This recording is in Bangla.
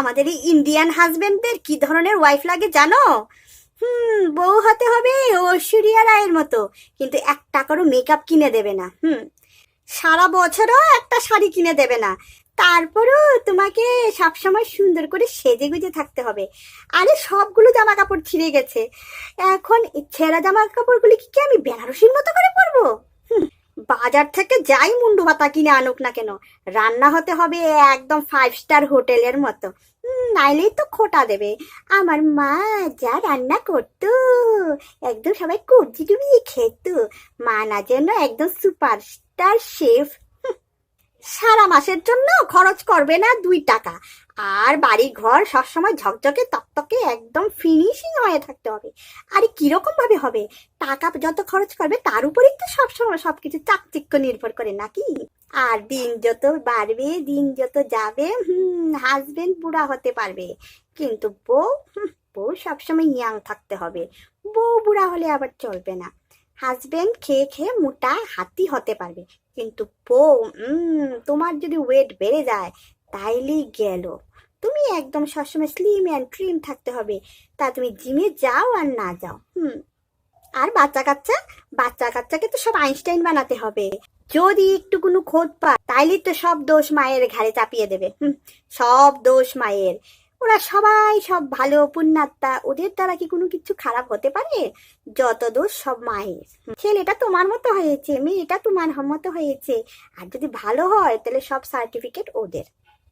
আমাদের এই ইন্ডিয়ান হাজবেন্ডদের কি ধরনের ওয়াইফ লাগে জানো? বউ হতে হবে ঐশ্বরিয়া রায়ের মতো, কিন্তু এক টাকারও মেকআপ কিনে দেবে না। সারা বছরও একটা শাড়ি কিনে দেবে না। তারপরও তোমাকে সবসময় সুন্দর করে সেজে গুজে থাকতে হবে। আরে সবগুলো জামা কাপড় ছিঁড়ে গেছে, এখন এই ছেঁড়া জামা কাপড়গুলি কি আমি বেনারসির মতো করে পরবো? বাজার থেকে যাই মুন্ডু ভাতা কিনে আনুক না কেন, রান্না হতে হবে একদম 5 স্টার হোটেলের মতো। নাইলেই তো খোটা দেবে। আমার মা যা রান্না করতো, একদম সবাই কবজি ডুবিয়ে খেত। মা না যেন একদম সুপারস্টার শেফ। সারা মাসের জন্য খরচ করবে না 2 টাকা, আর বাড়ি ঘর সবসময় ঝকঝকে তকতকে একদম ফিনিশিং হয়ে থাকতে হবে। আরে কিরকম ভাবে হবে? টাকা যত খরচ করবে তার উপরেই তো সবসময় সবকিছু চাকচিক্য নির্ভর করে নাকি? আর দিন যত বাড়বে, দিন যত যাবে, হাজবেন্ড বুড়া হতে পারবে, কিন্তু বউ সবসময় ইয়াং থাকতে হবে। বউ বুড়া হলে আবার চলবে না। হাজবেন্ড খেয়ে খেয়ে মোটা হাতি হতে পারবে, কিন্তু বউ তোমার যদি ওয়েট বেড়ে যায় তাইলেই গেল। তুমি একদম সবসময় স্লিম অ্যান্ড ট্রিম থাকতে হবে, তা তুমি জিমে যাও আর না যাও। আর বাচ্চা কাচ্চাকে তো সব আইনস্টাইন বানাতে হবে। যদি একটু কোনো খোঁজ পায় তাইলে তো সব দোষ মায়ের ঘাড়ে চাপিয়ে দেবে। সব দোষ মায়ের। ওরা সবাই সব ভালো পুণ্যাত্মা, ওদের দ্বারা কি কোনো কিছু খারাপ হতে পারে? যত দোষ সব মায়ের। ছেলেটা তোমার মতো হয়েছে, মেয়েটা তোমার মতো হয়েছে, আর যদি ভালো হয় তাহলে সব সার্টিফিকেট ওদের।